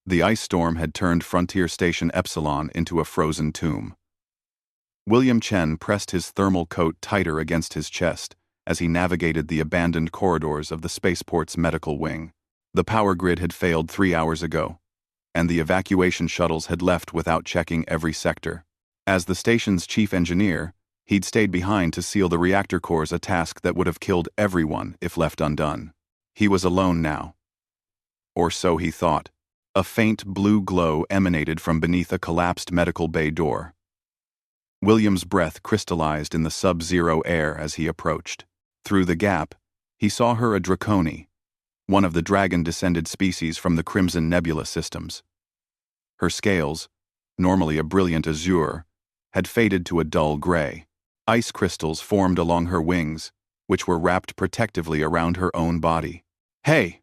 The ice storm had turned Frontier Station Epsilon into a frozen tomb. William Chen pressed his thermal coat tighter against his chest as he navigated the abandoned corridors of the spaceport's medical wing. The power grid had failed 3 hours ago, and the evacuation shuttles had left without checking every sector. As the station's chief engineer, he'd stayed behind to seal the reactor cores, a task that would have killed everyone if left undone. He was alone now. Or so he thought. A faint blue glow emanated from beneath a collapsed medical bay door. William's breath crystallized in the sub-zero air as he approached. Through the gap, he saw her, a Draconi, one of the dragon-descended species from the Crimson Nebula systems. Her scales, normally a brilliant azure, had faded to a dull gray. Ice crystals formed along her wings, which were wrapped protectively around her own body. "Hey!"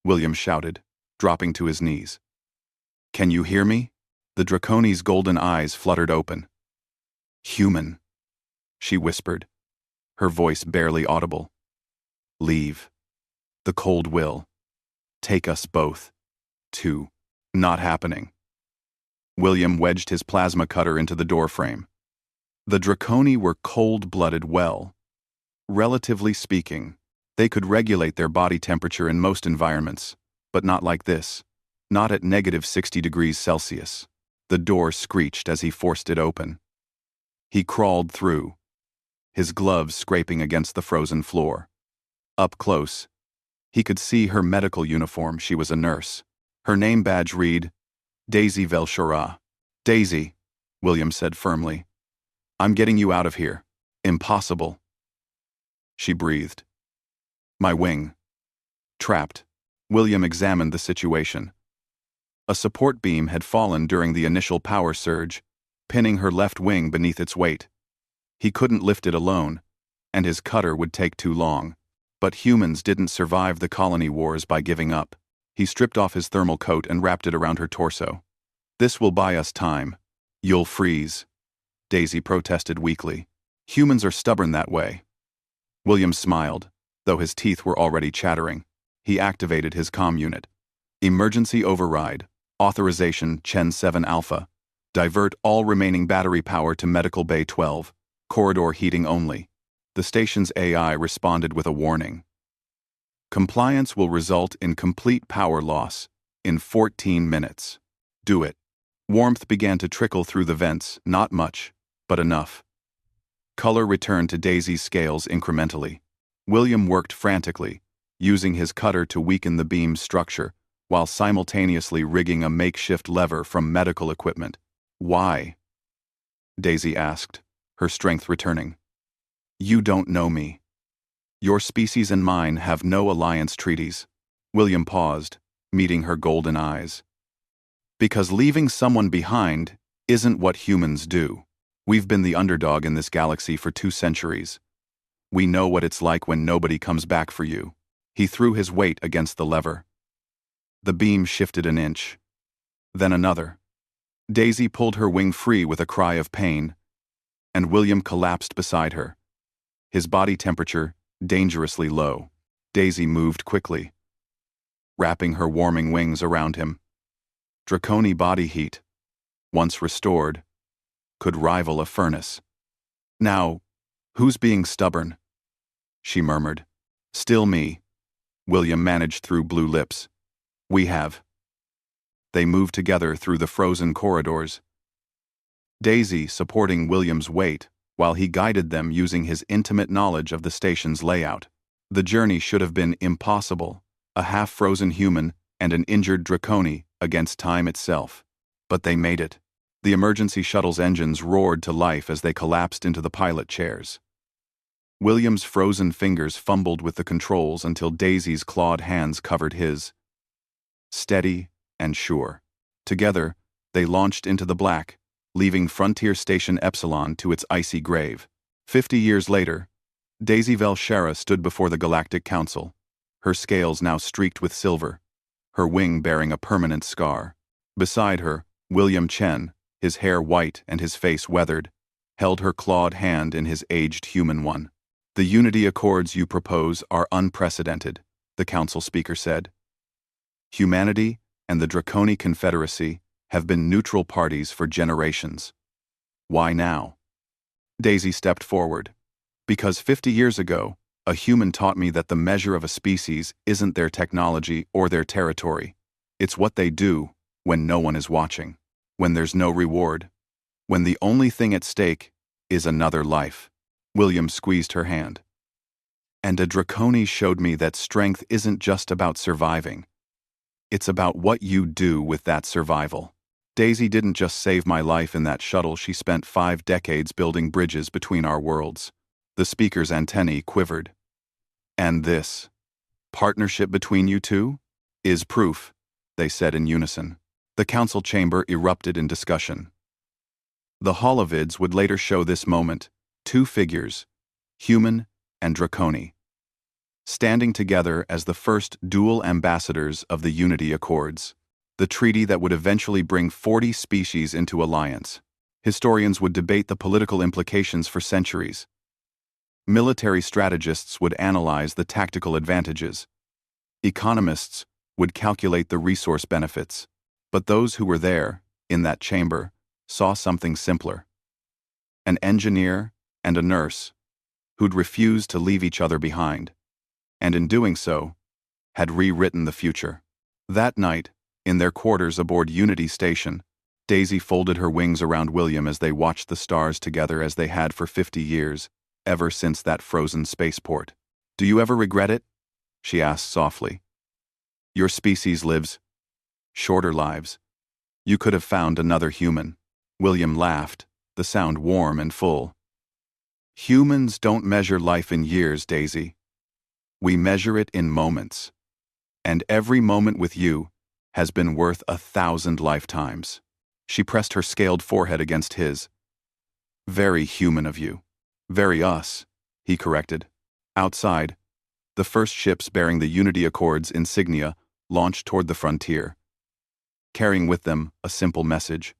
William shouted, dropping to his knees. "Can you hear me?" The Draconi's golden eyes fluttered open. "Human," she whispered, her voice barely audible. "Leave. The cold will. Take us both. To. Not happening." William wedged his plasma cutter into the doorframe. The Draconi were cold-blooded. Well, relatively speaking, they could regulate their body temperature in most environments, but not like this. Not at -60 degrees Celsius. The door screeched as he forced it open. He crawled through, his gloves scraping against the frozen floor. Up close, he could see her medical uniform. She was a nurse. Her name badge read, Daisy Velshura. "Daisy," William said firmly. "I'm getting you out of here." "Impossible." She breathed. "My wing." Trapped. William examined the situation. A support beam had fallen during the initial power surge, pinning her left wing beneath its weight. He couldn't lift it alone, and his cutter would take too long. But humans didn't survive the colony wars by giving up. He stripped off his thermal coat and wrapped it around her torso. "This will buy us time." "You'll freeze," Daisy protested weakly. "Humans are stubborn that way." William smiled, though his teeth were already chattering. He activated his comm unit. "Emergency override. Authorization Chen 7 Alpha. Divert all remaining battery power to Medical Bay 12. Corridor heating only." The station's AI responded with a warning. "Compliance will result in complete power loss in 14 minutes. Do it." Warmth began to trickle through the vents, not much, but enough. Color returned to Daisy's scales incrementally. William worked frantically, using his cutter to weaken the beam's structure, while simultaneously rigging a makeshift lever from medical equipment. "Why?" Daisy asked, her strength returning. "You don't know me. Your species and mine have no alliance treaties." William paused, meeting her golden eyes. "Because leaving someone behind isn't what humans do. We've been the underdog in this galaxy for 2 centuries. We know what it's like when nobody comes back for you." He threw his weight against the lever. The beam shifted an inch, then another. Daisy pulled her wing free with a cry of pain, and William collapsed beside her, his body temperature dangerously low. Daisy moved quickly, wrapping her warming wings around him. Draconi body heat, once restored, could rival a furnace. "Now, who's being stubborn?" she murmured. "Still me," William managed through blue lips. "We have." They moved together through the frozen corridors, Daisy supporting William's weight while he guided them using his intimate knowledge of the station's layout. The journey should have been impossible, a half-frozen human and an injured Draconi against time itself. But they made it. The emergency shuttle's engines roared to life as they collapsed into the pilot chairs. William's frozen fingers fumbled with the controls until Daisy's clawed hands covered his. Steady and sure. Together, they launched into the black, leaving Frontier Station Epsilon to its icy grave. 50 years later, Daisy Velshura stood before the Galactic Council, her scales now streaked with silver, her wing bearing a permanent scar. Beside her, William Chen, his hair white and his face weathered, held her clawed hand in his aged human one. "The unity accords you propose are unprecedented," the council speaker said. "Humanity and the Draconi Confederacy have been neutral parties for generations. Why now? Daisy stepped forward. Because 50 years ago, a human taught me that the measure of a species isn't their technology or their territory. It's what they do when no one is watching, when there's no reward, when the only thing at stake is another life. William squeezed her hand. And a Draconi showed me that strength isn't just about surviving. It's about what you do with that survival. Daisy didn't just save my life in that shuttle, she spent 5 decades building bridges between our worlds. The speaker's antennae quivered. And this partnership between you two is proof, they said in unison. The council chamber erupted in discussion. The holovids would later show this moment, 2 figures, human and Draconi, standing together as the first dual ambassadors of the Unity Accords, the treaty that would eventually bring 40 species into alliance. Historians would debate the political implications for centuries. Military strategists would analyze the tactical advantages. Economists would calculate the resource benefits. But those who were there, in that chamber, saw something simpler. An engineer and a nurse who'd refused to leave each other behind, and in doing so, had rewritten the future. That night, in their quarters aboard Unity Station, Daisy folded her wings around William as they watched the stars together as they had for 50 years, ever since that frozen spaceport. Do you ever regret it? She asked softly. Your species lives shorter lives. You could have found another human. William laughed, the sound warm and full. Humans don't measure life in years, Daisy. We measure it in moments. And every moment with you has been worth 1,000 lifetimes. She pressed her scaled forehead against his. Very human of you. Very us, he corrected. Outside, the first ships bearing the Unity Accords insignia launched toward the frontier, carrying with them a simple message.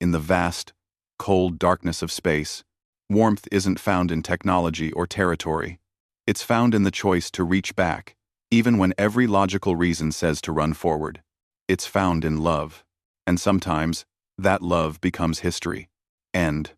In the vast, cold darkness of space, warmth isn't found in technology or territory. It's found in the choice to reach back, even when every logical reason says to run forward. It's found in love, and sometimes that love becomes history. End.